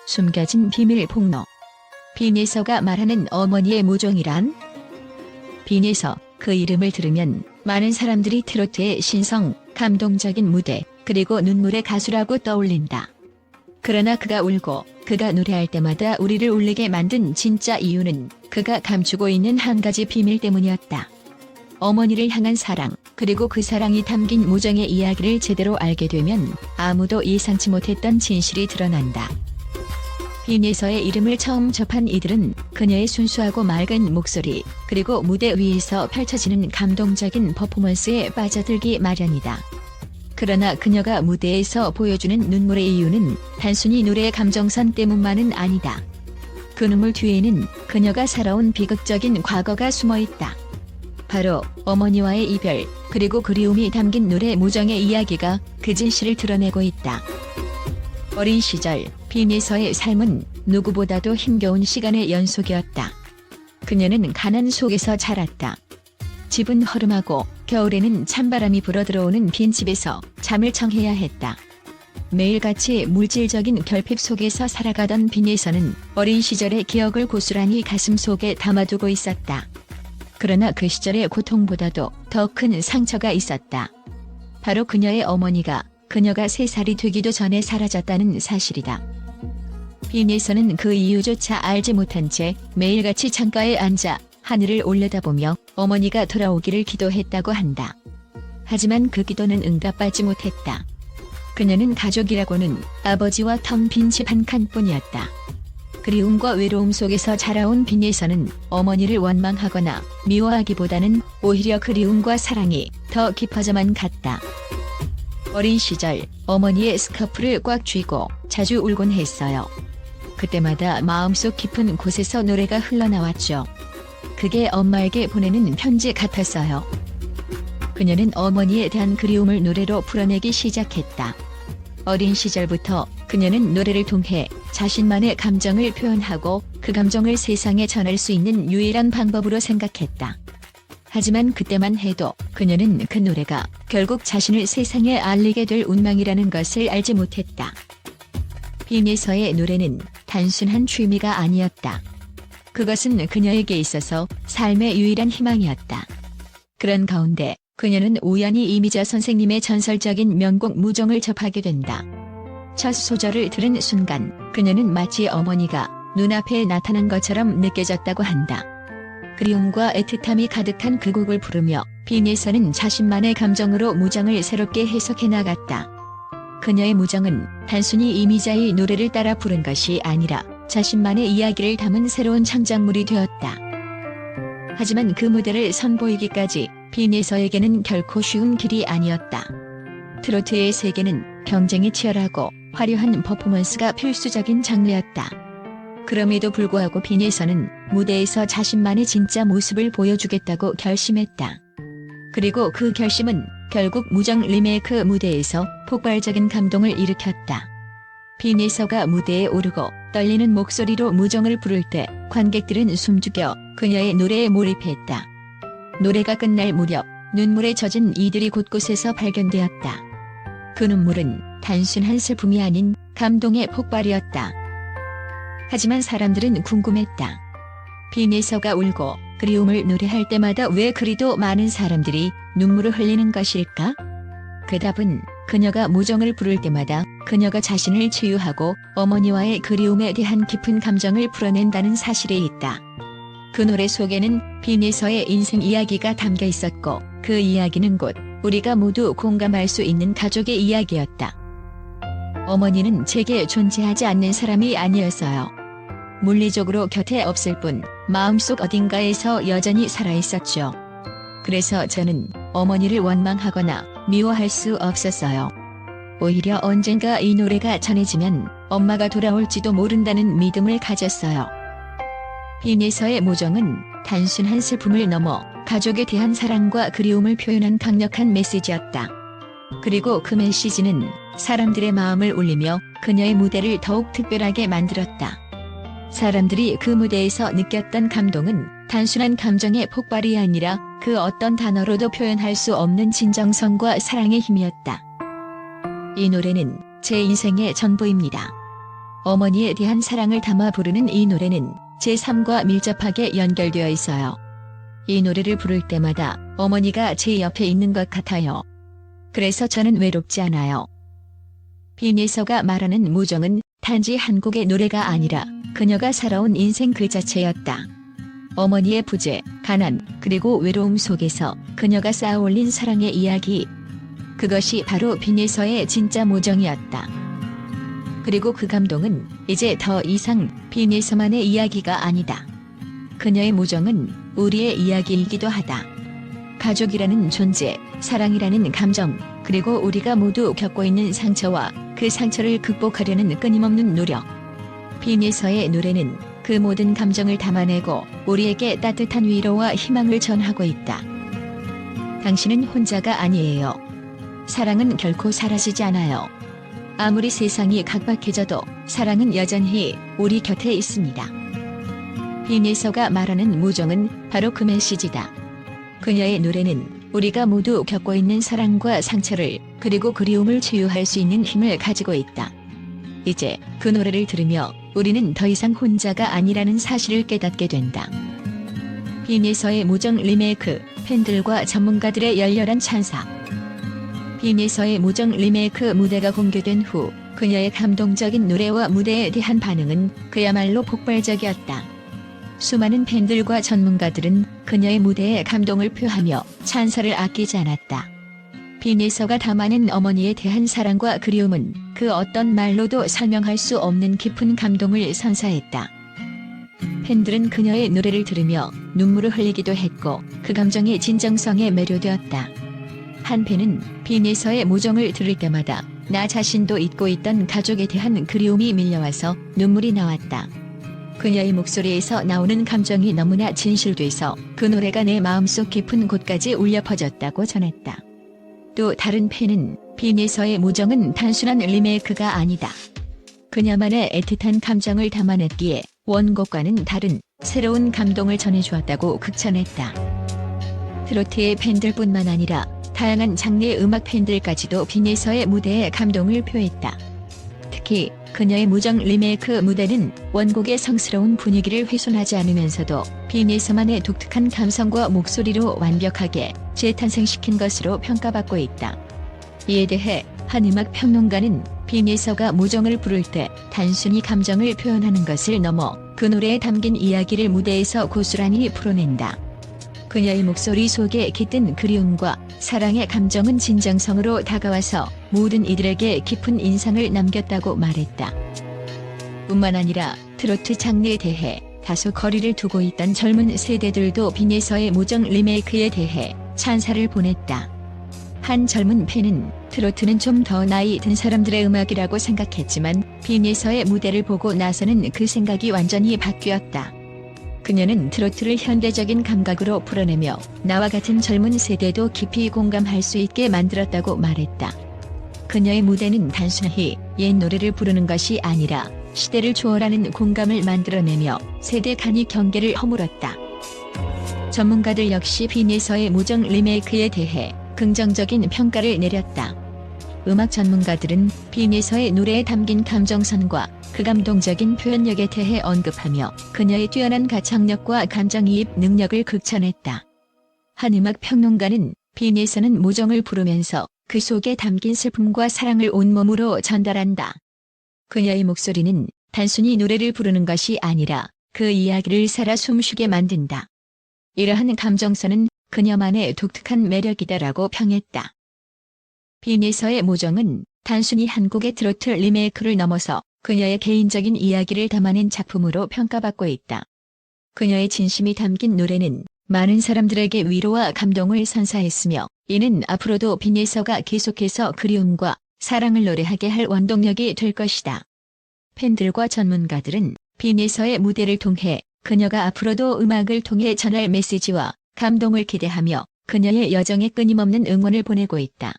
숨겨진 비밀 폭로. 빈예서가 말하는 어머니의 무정이란? 빈예서, 그 이름을 들으면 많은 사람들이 트로트의 신성, 감동적인 무대, 그리고 눈물의 가수라고 떠올린다. 그러나 그가 울고 그가 노래할 때마다 우리를 울리게 만든 진짜 이유는 그가 감추고 있는 한 가지 비밀 때문이었다. 어머니를 향한 사랑, 그리고 그 사랑이 담긴 무정의 이야기를 제대로 알게 되면 아무도 예상치 못했던 진실이 드러난다. 빈예서의 이름을 처음 접한 이들은 그녀의 순수하고 맑은 목소리, 그리고 무대 위에서 펼쳐지는 감동적인 퍼포먼스에 빠져들기 마련이다. 그러나 그녀가 무대에서 보여주는 눈물의 이유는 단순히 노래의 감정선 때문만은 아니다. 그 눈물 뒤에는 그녀가 살아온 비극적인 과거가 숨어있다. 바로 어머니와의 이별, 그리고 그리움이 담긴 노래 무정의 이야기가 그 진실을 드러내고 있다. 어린 시절, 빈예서의 삶은 누구보다도 힘겨운 시간의 연속이었다. 그녀는 가난 속에서 자랐다. 집은 허름하고 겨울에는 찬바람이 불어들어오는 빈집에서 잠을 청해야 했다. 매일같이 물질적인 결핍 속에서 살아가던 빈예서는 어린 시절의 기억을 고스란히 가슴속에 담아두고 있었다. 그러나 그 시절의 고통보다도 더 큰 상처가 있었다. 바로 그녀의 어머니가 그녀가 3살이 되기도 전에 사라졌다는 사실이다. 빈예서는 그 이유조차 알지 못한 채 매일같이 창가에 앉아 하늘을 올려다보며 어머니가 돌아오기를 기도했다고 한다. 하지만 그 기도는 응답받지 못했다. 그녀는 가족이라고는 아버지와 텅 빈 집 한 칸뿐이었다. 그리움과 외로움 속에서 자라온 빈예서는 어머니를 원망하거나 미워하기보다는 오히려 그리움과 사랑이 더 깊어져만 갔다. 어린 시절 어머니의 스카프를 꽉 쥐고 자주 울곤 했어요. 그때마다 마음속 깊은 곳에서 노래가 흘러나왔죠. 그게 엄마에게 보내는 편지 같았어요. 그녀는 어머니에 대한 그리움을 노래로 풀어내기 시작했다. 어린 시절부터 그녀는 노래를 통해 자신만의 감정을 표현하고 그 감정을 세상에 전할 수 있는 유일한 방법으로 생각했다. 하지만 그때만 해도 그녀는 그 노래가 결국 자신을 세상에 알리게 될 운명이라는 것을 알지 못했다. 빈예서의 노래는 단순한 취미가 아니었다. 그것은 그녀에게 있어서 삶의 유일한 희망이었다. 그런 가운데 그녀는 우연히 이미자 선생님의 전설적인 명곡 무정을 접하게 된다. 첫 소절을 들은 순간 그녀는 마치 어머니가 눈앞에 나타난 것처럼 느껴졌다고 한다. 그리움과 애틋함이 가득한 그 곡을 부르며 빈예서는 자신만의 감정으로 무정을 새롭게 해석해 나갔다. 그녀의 무정은 단순히 이미자의 노래를 따라 부른 것이 아니라 자신만의 이야기를 담은 새로운 창작물이 되었다. 하지만 그 무대를 선보이기까지 빈예서에게는 결코 쉬운 길이 아니었다. 트로트의 세계는 경쟁이 치열하고 화려한 퍼포먼스가 필수적인 장르였다. 그럼에도 불구하고 빈예서는 무대에서 자신만의 진짜 모습을 보여주겠다고 결심했다. 그리고 그 결심은 결국 무정 리메이크 무대에서 폭발적인 감동을 일으켰다. 빈예서가 무대에 오르고 떨리는 목소리로 무정을 부를 때 관객들은 숨죽여 그녀의 노래에 몰입했다. 노래가 끝날 무렵 눈물에 젖은 이들이 곳곳에서 발견되었다. 그 눈물은 단순한 슬픔이 아닌 감동의 폭발이었다. 하지만 사람들은 궁금했다. 빈예서가 울고 그리움을 노래할 때마다 왜 그리도 많은 사람들이 눈물을 흘리는 것일까? 그 답은 그녀가 무정을 부를 때마다 그녀가 자신을 치유하고 어머니와의 그리움에 대한 깊은 감정을 풀어낸다는 사실에 있다. 그 노래 속에는 빈예서의 인생 이야기가 담겨 있었고 그 이야기는 곧 우리가 모두 공감할 수 있는 가족의 이야기였다. 어머니는 제게 존재하지 않는 사람이 아니었어요. 물리적으로 곁에 없을 뿐 마음속 어딘가에서 여전히 살아있었죠. 그래서 저는 어머니를 원망하거나 미워할 수 없었어요. 오히려 언젠가 이 노래가 전해지면 엄마가 돌아올지도 모른다는 믿음을 가졌어요. 빈예서의 무정은 단순한 슬픔을 넘어 가족에 대한 사랑과 그리움을 표현한 강력한 메시지였다. 그리고 그 메시지는 사람들의 마음을 울리며 그녀의 무대를 더욱 특별하게 만들었다. 사람들이 그 무대에서 느꼈던 감동은 단순한 감정의 폭발이 아니라 그 어떤 단어로도 표현할 수 없는 진정성과 사랑의 힘이었다. 이 노래는 제 인생의 전부입니다. 어머니에 대한 사랑을 담아 부르는 이 노래는 제 삶과 밀접하게 연결되어 있어요. 이 노래를 부를 때마다 어머니가 제 옆에 있는 것 같아요. 그래서 저는 외롭지 않아요. 빈예서가 말하는 무정은 단지 한 곡의 노래가 아니라 그녀가 살아온 인생 그 자체였다. 어머니의 부재, 가난, 그리고 외로움 속에서 그녀가 쌓아올린 사랑의 이야기. 그것이 바로 빈예서의 진짜 무정이었다. 그리고 그 감동은 이제 더 이상 빈예서만의 이야기가 아니다. 그녀의 무정은 우리의 이야기이기도 하다. 가족이라는 존재, 사랑이라는 감정, 그리고 우리가 모두 겪고 있는 상처와 그 상처를 극복하려는 끊임없는 노력. 빈예서의 노래는 그 모든 감정을 담아내고 우리에게 따뜻한 위로와 희망을 전하고 있다. 당신은 혼자가 아니에요. 사랑은 결코 사라지지 않아요. 아무리 세상이 각박해져도 사랑은 여전히 우리 곁에 있습니다. 빈예서가 말하는 무정은 바로 그 메시지다. 그녀의 노래는 우리가 모두 겪고 있는 사랑과 상처를 그리고 그리움을 치유할 수 있는 힘을 가지고 있다. 이제 그 노래를 들으며 우리는 더 이상 혼자가 아니라는 사실을 깨닫게 된다. 빈예서의 무정 리메이크, 팬들과 전문가들의 열렬한 찬사. 빈예서의 무정 리메이크 무대가 공개된 후 그녀의 감동적인 노래와 무대에 대한 반응은 그야말로 폭발적이었다. 수많은 팬들과 전문가들은 그녀의 무대에 감동을 표하며 찬사를 아끼지 않았다. 빈예서가 담아낸 어머니에 대한 사랑과 그리움은 그 어떤 말로도 설명할 수 없는 깊은 감동을 선사했다. 팬들은 그녀의 노래를 들으며 눈물을 흘리기도 했고 그 감정의 진정성에 매료되었다. 한 팬은 빈예서의 무정을 들을 때마다 나 자신도 잊고 있던 가족에 대한 그리움이 밀려와서 눈물이 나왔다. 그녀의 목소리에서 나오는 감정이 너무나 진실돼서 그 노래가 내 마음속 깊은 곳까지 울려 퍼졌다고 전했다. 또 다른 팬은 빈예서의 무정은 단순한 리메이크가 아니다. 그녀만의 애틋한 감정을 담아냈기에 원곡과는 다른 새로운 감동을 전해주었다고 극찬했다. 트로트의 팬들뿐만 아니라 다양한 장르의 음악 팬들까지도 빈예서의 무대에 감동을 표했다. 특히 그녀의 무정 리메이크 무대는 원곡의 성스러운 분위기를 훼손하지 않으면서도 빈예서만의 독특한 감성과 목소리로 완벽하게 재탄생시킨 것으로 평가받고 있다. 이에 대해 한 음악 평론가는 빈예서가 무정을 부를 때 단순히 감정을 표현하는 것을 넘어 그 노래에 담긴 이야기를 무대에서 고스란히 풀어낸다. 그녀의 목소리 속에 깃든 그리움과 사랑의 감정은 진정성으로 다가와서 모든 이들에게 깊은 인상을 남겼다고 말했다. 뿐만 아니라 트로트 장르에 대해 다소 거리를 두고 있던 젊은 세대들도 빈예서의 무정 리메이크에 대해 찬사를 보냈다. 한 젊은 팬은 트로트는 좀 더 나이 든 사람들의 음악이라고 생각했지만 빈예서의 무대를 보고 나서는 그 생각이 완전히 바뀌었다. 그녀는 트로트를 현대적인 감각으로 풀어내며 나와 같은 젊은 세대도 깊이 공감할 수 있게 만들었다고 말했다. 그녀의 무대는 단순히 옛 노래를 부르는 것이 아니라 시대를 초월하는 공감을 만들어내며 세대 간의 경계를 허물었다. 전문가들 역시 빈예서의 무정 리메이크에 대해 긍정적인 평가를 내렸다. 음악 전문가들은 빈예서의 노래에 담긴 감정선과 그 감동적인 표현력에 대해 언급하며 그녀의 뛰어난 가창력과 감정이입 능력을 극찬했다. 한 음악 평론가는 빈예서는 무정을 부르면서 그 속에 담긴 슬픔과 사랑을 온몸으로 전달한다. 그녀의 목소리는 단순히 노래를 부르는 것이 아니라 그 이야기를 살아 숨쉬게 만든다. 이러한 감정선은 그녀만의 독특한 매력이다라고 평했다. 빈예서의 무정은 단순히 한 곡의 트로트 리메이크를 넘어서 그녀의 개인적인 이야기를 담아낸 작품으로 평가받고 있다. 그녀의 진심이 담긴 노래는 많은 사람들에게 위로와 감동을 선사했으며 이는 앞으로도 빈예서가 계속해서 그리움과 사랑을 노래하게 할 원동력이 될 것이다. 팬들과 전문가들은 빈예서의 무대를 통해 그녀가 앞으로도 음악을 통해 전할 메시지와 감동을 기대하며 그녀의 여정에 끊임없는 응원을 보내고 있다.